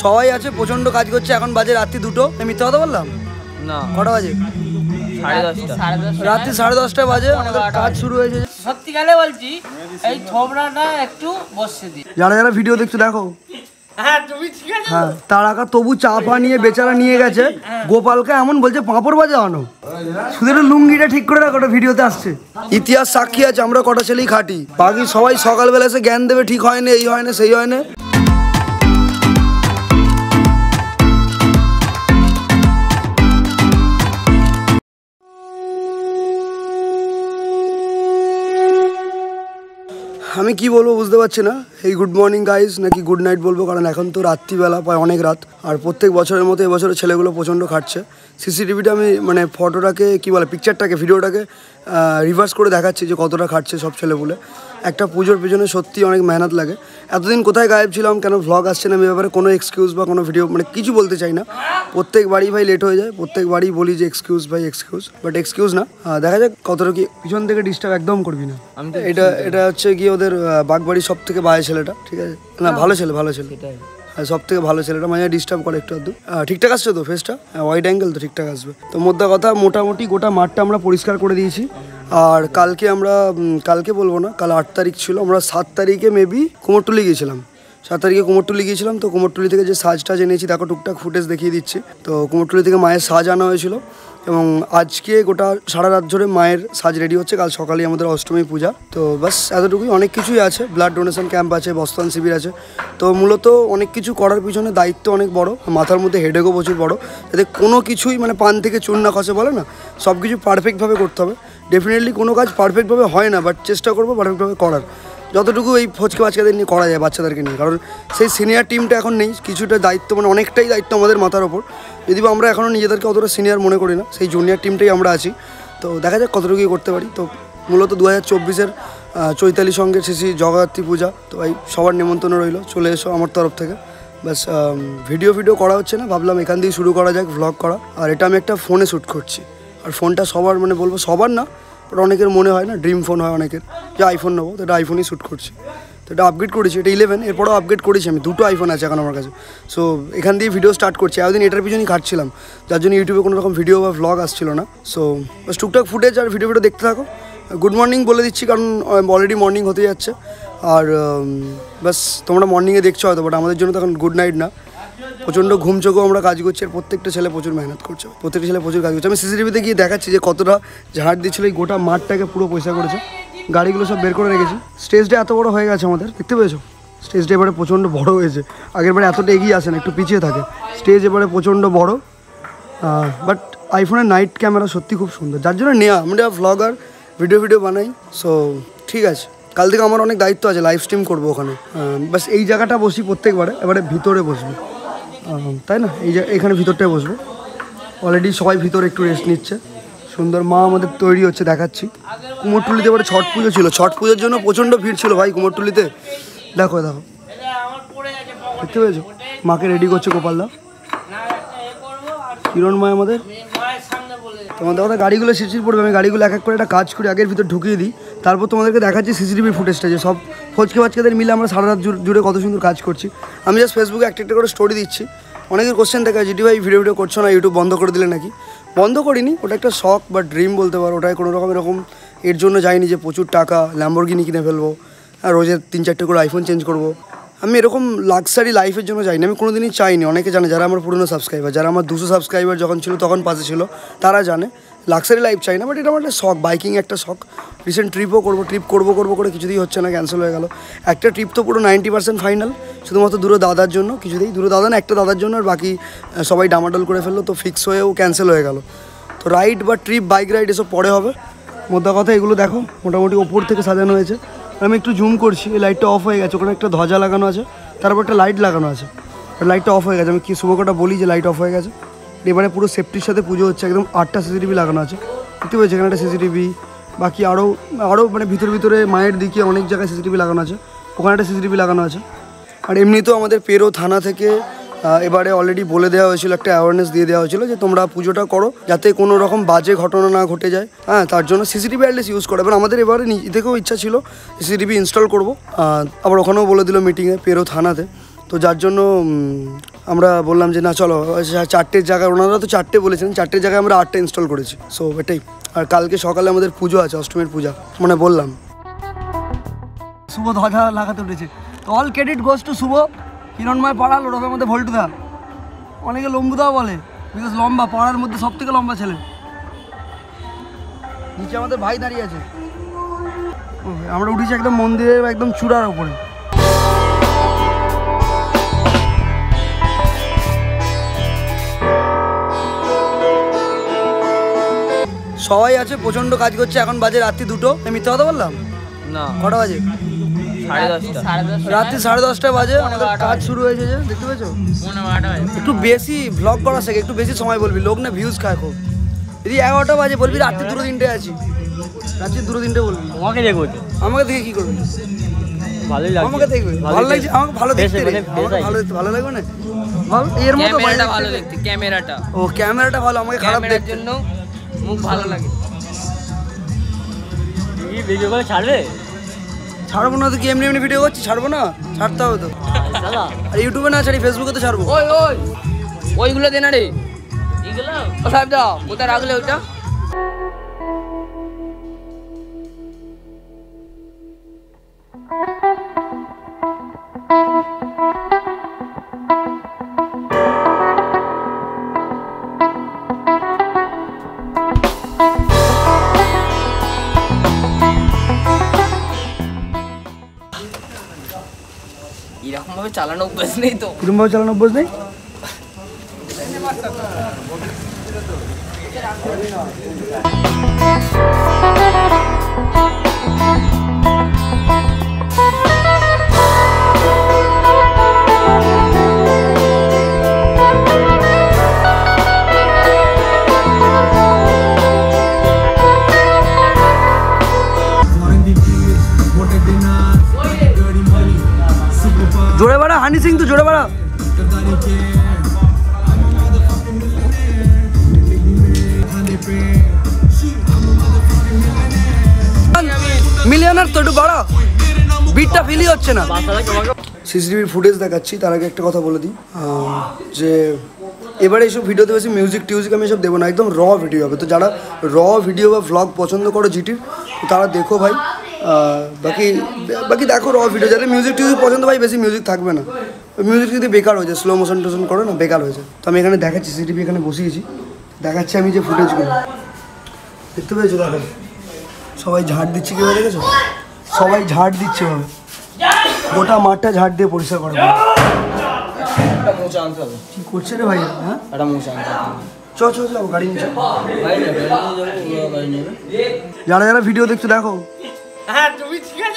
সবাই আছে, প্রচন্ড কাজ করছে। এখন বাজে রাত্রি 2টো। আমি মিথ্যা কথা বললাম না? কটা বাজে? রাত্রি 10:30 বাজে আমাদের কাজ শুরু হয়েছে। সত্যিকারে বলছি, এই থোবড়াটা একটু বসে দিই। যারা যারা ভিডিও দেখছো দেখো, হ্যাঁ তার আগে তবু চা পা নিয়ে বেচারা নিয়ে গেছে। গোপালকে এমন বলছে পাঁপড় ভাজা আনো, শুধু একটু লুঙ্গিটা ঠিক করে রাখো, ওটা ভিডিওতে আসছে। ইতিহাস সাক্ষী আছে আমরা কটা ছেলেই খাটি, বাকি সবাই সকালবেলা এসে জ্ঞান দেবে ঠিক হয় না, এই হয় না, সেই হয় না। আমি কি বলবো বুঝতে পারছি না, এই গুড মর্নিং গাইজ নাকি গুড নাইট বলবো, কারণ এখন তো রাত্রিবেলা প্রায় অনেক রাত। আর প্রত্যেক বছরের মতো এবছরে ছেলেগুলো প্রচণ্ড খাটছে। সিসিটিভিটা আমি মানে ফটোটাকে কী বলে পিকচারটাকে ভিডিওটাকে রিভার্স করে দেখাচ্ছি যে কতটা খাটছে সব ছেলেপুলে। একটা পুজোর পেছনে সত্যি অনেক মেহনত লাগে। এতদিন কোথায় গায়েব ছিলাম, কেন ভ্লগ আসছে না, আমি ব্যাপারে কোনো এক্সকিউজ বা কোনো ভিডিও মানে কিছু বলতে চাই না। প্রত্যেকবারই ভাই লেট হয়ে যায়, প্রত্যেকবারই বলি যে এক্সকিউজ ভাই এক্সকিউজ, বাট এক্সকিউজ না। দেখা যাক কতটা কি। পিছন থেকে ডিস্টার্ব একদম করবি না। এটা হচ্ছে কি ওদের বাগবাড়ির সব থেকে বাজে ছেলেটা, ঠিক আছে না? ভালো ছেলে, ভালো ছেলে, সব থেকে ভালো ছেলেটা। মাঝে ডিস্টার্ব করে একটু আধটু। ঠিকঠাক আসছে তো ফেসটা, ওয়াইড অ্যাঙ্গেল তো ঠিকঠাক আসবে তো। মোদ্দা কথা মোটামুটি গোটা মাঠটা আমরা পরিষ্কার করে দিয়েছি। আর কালকে বলবো না, কাল 8 তারিখ ছিল, আমরা 7 তারিখে মেবি কুমোরটুলি গিয়েছিলাম। 7 তারিখে কুমোরটুলি গিয়েছিলাম। তো কুমোরটুলি থেকে যে সাজটা জেনেছি দেখো, টুকটাক ফুটেজ দেখিয়ে দিচ্ছি। তো কুমোরটুলি থেকে মায়ের সাজ আনা হয়েছিল এবং আজকে গোটা সারা রাত ধরে মায়ের সাজ রেডি হচ্ছে। কাল সকালেই আমাদের অষ্টমী পূজা। তো বাস এতটুকুই, অনেক কিছুই আছে। ব্লাড ডোনেশন ক্যাম্প আছে, বস্ত্রান শিবির আছে। তো মূলত অনেক কিছু করার পিছনে দায়িত্ব অনেক বড়, মাথার মধ্যে হেডেকও প্রচুর বড়, যাতে কোনো কিছুই মানে পান থেকে চুন না খসে বলে না, সব কিছু পারফেক্টভাবে করতে হবে। ডেফিনেটলি কোনো কাজ পারফেক্টভাবে হয় না, বাট চেষ্টা করবো পারফেক্টভাবে করার, যতটুকু এই ফচকে বাচ্চাদের নিয়ে করা যায়, বাচ্চাদেরকে নিয়ে। কারণ সেই সিনিয়র টিমটা এখন নেই, কিছুটা দায়িত্ব মানে অনেকটাই দায়িত্ব আমাদের মাথার ওপর। যদি আমরা এখনও নিজেদেরকে অতটা সিনিয়র মনে করি না, সেই জুনিয়র টিমটাই আমরা আছি। তো দেখা যাক কতটুকুই করতে পারি। তো মূলত 2024-এর চৈতালি সঙ্গে শেষই জগদ্ধাত্রী পূজা। তো ভাই সবার নিমন্ত্রণ রইল, চলে এসো আমার তরফ থেকে। বাস ভিডিও করা হচ্ছে না, ভাবলাম এখান দিয়ে শুরু করা যাক ভ্লগ করা। আর এটা আমি একটা ফোনে শ্যুট করছি। আর ফোনটা সবার মানে বলবো সবার না, বাট অনেকের মনে হয় না ড্রিম ফোন হয় অনেকের, যে আইফোন নেবো, তো এটা আইফোনই শ্যুট করছি। তো এটা আপগ্রেড করেছি, এটা 11, এরপরেও আপগ্রেড করেছি আমি। 2টো আইফোন আছে এখন আমার কাছে। সো এখান দিয়ে ভিডিও স্টার্ট করছি। এতদিন এটার পিছনেই খাটছিলাম, যার জন্য ইউটিউবে কোনো রকম ভিডিও বা ভ্লগ আসছিল না। সো বাস টুকটাক ফুটেজ আর ভিডিও দেখতে থাকো। গুড মর্নিং বলে দিচ্ছি, কারণ অলরেডি মর্নিং হতে যাচ্ছে। আর বাস তোমরা মর্নিংয়ে দেখছো হয়তো, বাট আমাদের জন্য তো এখন গুড নাইট না। প্রচণ্ড ঘুম চোখেও আমরা কাজ করছি। আর প্রত্যেকটা ছেলে প্রচুর মেহনত করছে, প্রত্যেকটা ছেলে প্রচুর কাজ করছে। আমি সিসিটিভিতে গিয়ে দেখাচ্ছি যে কতটা ঝাড় দিচ্ছিল, এই গোটা মাঠটাকে পুরো পয়সা করেছে। গাড়িগুলো সব বের করে রেখেছি। স্টেজটা এত বড় হয়ে গেছে আমাদের, দেখতে পেয়েছো? স্টেজটা এবারে প্রচণ্ড বড় হয়েছে। আগের বারে এতটা এগিয়ে আসে না, একটু পিছিয়ে থাকে। স্টেজ এবারে প্রচণ্ড বড়। বাট আইফোনের নাইট ক্যামেরা সত্যি খুব সুন্দর, যার জন্য নেওয়া। আমরা ভ্লগার, ভিডিও বানাই। সো ঠিক আছে, কাল থেকে আমার অনেক দায়িত্ব আছে, লাইভ স্ট্রিম করবো ওখানে। বাস এই জায়গাটা বসি প্রত্যেকবারে, এবারে ভিতরে বসবো, তাই না? এখানে ভিতরটায় বসবো। অলরেডি সবাই ভিতরে একটু রেস্ট নিচ্ছে। সুন্দর মা আমাদের তৈরি হচ্ছে, দেখাচ্ছি। কুমোরটুলিতে এবারে ছট পুজো ছিল, ছট পুজোর জন্য প্রচণ্ড ভিড় ছিল ভাই কুমোরটুলিতে। দেখো দেখতে পেয়েছো? মাকে রেডি করছে গোপালদা, কিরণ মা আমাদের। তোমাদের কথা গাড়িগুলো শিরশির পড়বে, আমি গাড়িগুলো এক এক করে একটা কাজ করি, আগের ভিতর ঢুকিয়ে দিই। তারপর তোমাদেরকে দেখাচ্ছি সিসিটিভি ফুটেজটা, যে সব ফচকে বাচ্চাদের মিলে আমরা সারা রাত জুড়ে কত সুন্দর কাজ করছি। আমি জাস্ট ফেসবুকে একটা করে স্টোরি দিচ্ছি। অনেকের কোশ্চেন দেখা জিডি ভাই ভিডিও করছো না, ইউটিউব বন্ধ করে দিলে নাকি? বন্ধ করিনি, ওটা একটা শখ বা ড্রিম বলতে পারো। ওটাই কোনো রকম এরকম এর জন্য যাইনি যে প্রচুর টাকা ল্যাম্বরগিনি কিনে ফেলবো আর রোজের 3-4টে করে আইফোন চেঞ্জ করবো। আমি এরকম লাক্সারি লাইফের জন্য যাইনি, আমি কোনোদিনই চাইনি। অনেকে জানে, যারা আমার পুরনো সাবস্ক্রাইবার, যারা আমার 200 সাবস্ক্রাইবার যখন ছিল তখন পাশে ছিল, তারা জানে লাক্সারি লাইফ চাই না। বাট এটা আমার একটা শখ, বাইকিং একটা শখ। রিসেন্ট ট্রিপও করবো, ট্রিপ করবো করে কিছুতেই হচ্ছে না, ক্যান্সেল হয়ে গেল। একটা ট্রিপ তো পুরো 90% ফাইনাল, শুধুমাত্র দুটো দাদার জন্য, কিছুতেই দুটো দাদা না, একটা দাদার জন্য, আর বাকি সবাই ডামাডোল করে ফেললো। তো ফিক্স হয়েও ক্যান্সেল হয়ে গেল। তো রাইড বা ট্রিপ, বাইক রাইড এসব পরে হবে। মোদ্দা কথা এগুলো দেখো মোটামুটি ওপর থেকে সাজানো হয়েছে। আমি একটু জুম করছি, এই লাইটটা অফ হয়ে গেছে, ওখানে একটা ধ্বজা লাগানো আছে, তারপর একটা লাইট লাগানো আছে, লাইটটা অফ হয়ে গেছে। আমি কি শুভকটা বলি যে লাইট অফ হয়ে গেছে। এবারে পুরো সেফটির সাথে পুজো হচ্ছে, একদম 8টা সিসিটিভি লাগানো আছে, দেখতে পেয়েছি এখানে একটা সিসিটিভি। বাকি আরও মানে ভিতরে মায়ের দিকে অনেক জায়গায় সিসিটিভি লাগানো আছে, ওখানে একটা সিসিটিভি লাগানো আছে। আর এমনিতেও আমাদের পেরো থানা থেকে এবারে অলরেডি বলে দেওয়া হয়েছিল, একটা অ্যাওয়ারনেস দিয়ে দেওয়া হয়েছিল যে তোমরা পুজোটা করো যাতে কোনো রকম বাজে ঘটনা না ঘটে যায়। হ্যাঁ, তার জন্য সিসিটিভি অ্যাটলিস্ট ইউজ করো। এবার আমাদের এবারে নিজে থেকেও ইচ্ছা ছিল সিসিটিভি ইনস্টল করবো। আবার ওখানেও বলে দিল মিটিংয়ে পেরো থানাতে। তো যার জন্য আমরা বললাম যে না চলো 4টের জায়গায়, ওনারা তো 4টে বলেছেন, 4টের জায়গায় আমরা 8টা ইনস্টল করেছি। সো এটাই। আর কালকে সকালে আমাদের পুজো আছে, অষ্টমীর পূজা, মানে বললাম। শুভ ধ্বজা লাগাতে উঠেছে, তো অল ক্রেডিট গোস টু শুভ। হিরণময় পাড়াল, ওরফের মধ্যে ভল্টুদা, অনেকে লম্বুদাও বলে, বিকজ লম্বা, পাড়ার মধ্যে সব থেকে লম্বা ছেলে। নিচে আমাদের ভাই দাঁড়িয়ে আছে। আমরা উঠেছি একদম মন্দিরের একদম চূড়ার উপরে। সবাই আছে, প্রচন্ড কাজ করছে। এখন বাজে রাত্রি 2টো। আমি মিথ্যা কথা বললাম না, কটা বাজে? 10:30 রাত্রি 10:30 বাজে। আমাদের কাজ শুরু হয়েছে, যে দেখতে পেয়েছো। একটু বেশি ভ্লগ করা শেখে, একটু বেশি সময় বলবি, লোক না ভিউজ খায় খুব। যদি 11টা বাজে বলবি রাত্রি 2-3টে আছি, রাত্রি 2-3টে বলবি। আমাকে দেখো, আমাকে দেখে কি করবি? ভালোই লাগছে, আমাকে দেখবে, ভালো লাগছে, আমাকে ভালো দেখতে রে, আমাকে ভালো লাগবে না? ভালো এর মতো ক্যামেরাটা ভালো দেখতে, ক্যামেরাটা, ও ক্যামেরাটা ভালো, আমাকে খারাপ ক্যামেরার দেখতে। জন্য মুখ ভালো লাগে। কি ভিডিও করে ছাড়বে? ছাড়বো না তো, কি এমনি এমনি ভিডিও করছি? ছাড়বো না, ছাড়তে হবে তো। আর ইউটিউবে না ছাড়ি, ফেসবুকে তো ছাড়বো। ওইগুলো দে না রে, এইগুলো ও সাহেব দাও, কোথায় রাখলে ওইটা? এরকম ভাবে চালানো অভ্যাস নেই তো। এরকম ভাবে চালানো অভ্যাস নেই। জোরে বাড়া হানি সিং, তো জোরে বাড়া। মিলিয়নার তো একটু বাড়া, বিটটা ফিলই হচ্ছে না। সিসিটিভির ফুটেজ দেখাচ্ছি, তার আগে একটা কথা বলে দিই যে এবারে এইসব ভিডিওতে বেশি মিউজিক টিউজিক আমি এসব দেবো না, একদম র ভিডিও হবে। তো যারা র ভিডিও বা ভ্লগ পছন্দ করো জিটির, তারা দেখো ভাই। বাকি দেখো র ভিডিও। যাদের মিউজিক টিউজিক পছন্দ ভাই, বেশি মিউজিক থাকবে না। মিউজিক যদি বেকার হয়ে যায়, স্লো মোশন টোশন করো না, বেকার হয়ে যায়। তো আমি এখানে দেখাচ্ছি, সিসিটিভি এখানে বসিয়েছি, দেখাচ্ছি আমি যে ফুটেজগুলো দেখতে পেয়েছো। দেখো সবাই ঝাড় দিচ্ছে, কেউ দেখেছো? সবাই ঝাড় দিচ্ছে ভাবে, গোটা মাঠটা ঝাড় দিয়ে পরিষ্কার করে। কি করছে রে ভাই? হ্যাঁ, চ গাড়ি নিয়ে। যারা যারা ভিডিও দেখছো দেখো,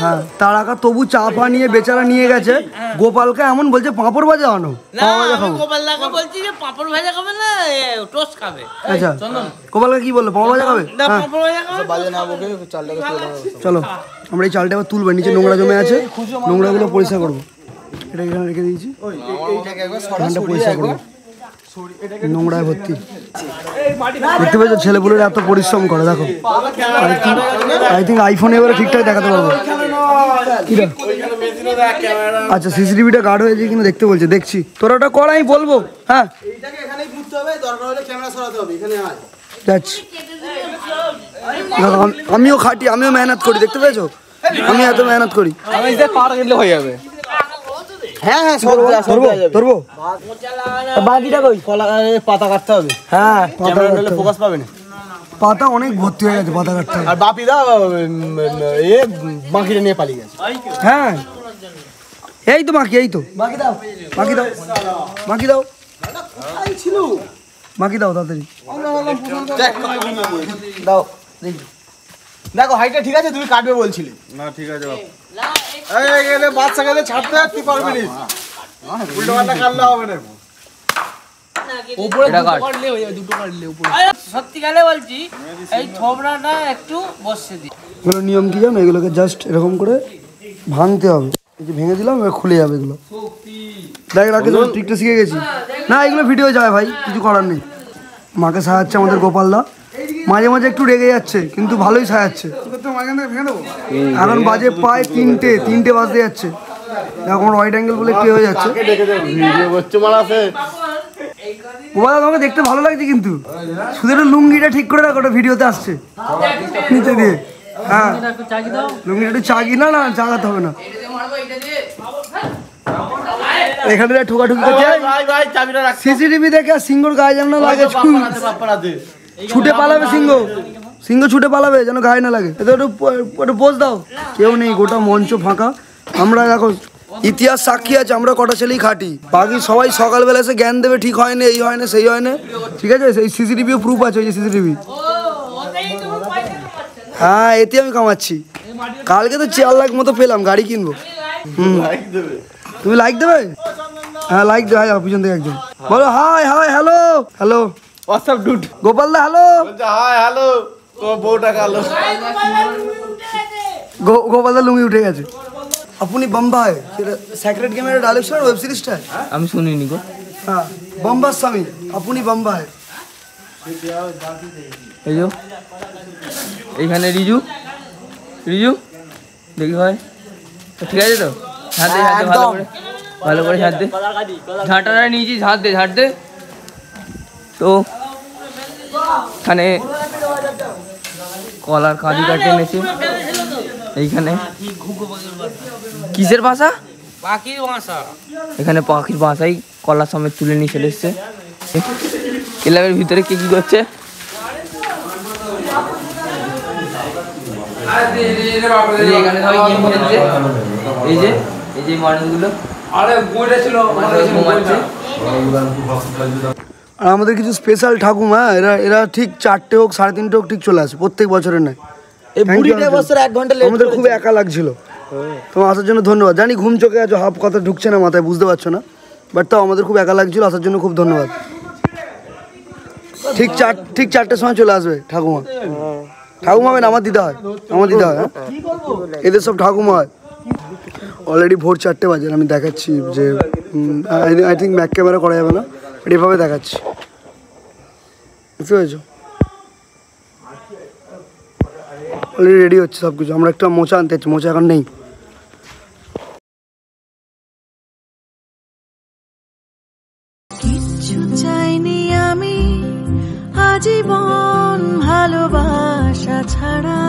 হ্যাঁ তার আগে তবু চা পা নিয়ে বেচারা নিয়ে গেছে। গোপালকে এমন বলছে পাঁপড় ভাজা আনো, পাঁপড় ভাজা খাবে না, টোস্ট খাবে। আচ্ছা গোপালকে কি বললো? পাঁপড় ভাজা খাবে। চলো আমরা এই চালটা এবার তুলবো, নিচে নোংরা জমে আছে, নোংরাগুলো পরিষ্কার করবো। এটা এখানে রেখে দিয়েছি, পরিষ্কার করবো, নোংরায় ভর্তি। দেখতে পেয়েছো ছেলেপুলের এত পরিশ্রম করে, দেখো। আই থিঙ্ক আইফোনে এবারে ঠিকঠাক দেখাতে পারবো। আচ্ছা সিসিটিভিটা গার্ড হয়েছে কিনা দেখতে বলছে, দেখছি। তোরা ওটা কর, আমি বলবো। হ্যাঁ যাচ্ছি। আমিও খাটি, আমিও মেহনত করি, দেখতে পেয়েছো? আমি এত মেহনত করি। হয়ে যাবে। হ্যাঁ হ্যাঁ ধরবো। বাকিটা কই? পাতা কাটতে হবে। হ্যাঁ ফোকাস পাবে না, পাতা অনেক ভর্তি হয়ে গেছে, পাতা কাটতে হবে। আর বাপিদা বাকিটা নিয়ে পালিয়ে গেছে। হ্যাঁ এই তো বাকি, এই তো বাকি দাও, বাকি দাও, বাকি দাও, বাকি দাও তাড়াতাড়ি দাও। দেখো হাইটটা ঠিক আছে, তুমি কাটবে বলছিলে না? ঠিক আছে বাচ্চাকে ছাড়তে পারবে না, উল্টো পাল্টা কাটলে হবে না। সত্যিকারে বলছি, এই থোবড়াটা একটু বসে দিই। এগুলো নিয়ম কি জানো? এগুলোকে জাস্ট এরকম করে ভাঙতে হবে। এই যে ভেঙে দিলাম, এবার খুলে যাবে এগুলো। দেখ রাখে ট্রিকটা শিখে গেছি না, এগুলো ভিডিও যায় ভাই, কিছু করার নেই। মাকে সাজাচ্ছে আমাদের গোপালদা, মাঝে মাঝে একটু রেগে যাচ্ছে কিন্তু ভালোই সাজাচ্ছে। এখন বাজে প্রায় 3টে বাজতে যাচ্ছে। এখন হোয়াইট অ্যাঙ্গেল বলে কি হয়ে যাচ্ছে। ওবাদা তোমাকে দেখতে ভালো লাগছে কিন্তু শুধু একটু লুঙ্গিটা ঠিক করে রাখো, ওটা ভিডিওতে আসছে নিচে দিয়ে। হ্যাঁ লুঙ্গিটা একটু চাগি না, না চাগাতে হবে না। এখানে ঠোকাঠুকি করছে সিসিটিভি দেখে, সিংহর গায়ে যেন না লাগে, ছুটে পালাবে সিংহ, সিংহ ছুটে পালাবে যেন গায়ে না লাগে। এটা একটু পোজ দাও, কেউ নেই, গোটা মঞ্চ ফাঁকা। আমরা দেখো ইতিহাস সাক্ষী আছে, আমরা কটা ছেলেই খাটি, বাকি সবাই সকালবেলা এসে জ্ঞান দেবে ঠিক হয় না, এই হয় না, সেই হয় না, ঠিক আছে। সেই সিসিটিভিও প্রুফ আছে, ওই যে সিসিটিভি। হ্যাঁ এতে আমি কামাচ্ছি। কালকে তো 4 লাখ মতো পেলাম, গাড়ি কিনবো। তুমি লাইক দেবে? হ্যাঁ লাইক দেবে। হাই পিছন থেকে একজন বলো hi hi hello hello WhatsApp dude Gopal দা হ্যালো। হাই হ্যালো, তোমার বউটা কালো। গোপাল দা লুঙ্গি উঠে গেছে। আপনি বম্বাই সেটা সেক্রেট গেমের ডায়লগ ছিল ওয়েব সিরিজটা, আমি শুনিনি গো। হ্যাঁ বম্বার স্বামী আপনি বম্বাই। এই যে এইখানে রিজু, রিজু দেখি ভাই ঠিক আছে তো? ঝাঁট দে, ঝাঁট দে ভালো করে, ভালো করে ঝাঁট দে। ঝাঁটাটা নিয়েছি, ঝাঁট দে, ঝাঁট দে। তো এখানে কলার কাঁদি কাটে এনেছে। এইখানে কিসের বাসা? পাখির বাসা। এখানে পাখির বাসাই কলার সমেত তুলে নিয়ে চলে এসছে। ক্লাবের ভিতরে কে কি করছে? এখানে সবাই গেম খেলছে। এই যে মানুষগুলো ঘুমাচ্ছে। আর আমাদের কিছু স্পেশাল ঠাকুমা, এরা ঠিক 4টে হোক 3:30 হোক ঠিক চলে আসে প্রত্যেক বছরের নয়। আমাদের খুব একা লাগছিল, তোমার আসার জন্য ধন্যবাদ। জানি ঘুম চোখে আছো, হাফ কথা ঢুকছে না মাথায়, বুঝতে পারছো না, বাট তাও আমাদের খুব একা লাগছিল, আসার জন্য খুব ধন্যবাদ। ঠিক 4টের সময় চলে আসবে ঠাকুমা। ঠাকুমা হবে না, আমার দিদা হয়, আমার দিদা হয়। এদের সব ঠাকুমা হয়। অলরেডি ভোর 4টে বাজে, আমি দেখাচ্ছি যে আই থিঙ্ক ব্যাক ক্যামেরা করা যাবে না, বাট এভাবে দেখাচ্ছি, বুঝতে পেরেছো? অলরেডি রেডি হচ্ছে সব কিছু। আমরা একটা মোচা আনতে যাচ্ছি, মোচা এখন নেই। কিচ্ছু চাইনি আমি আজীবন ভালোবাসা ছাড়া।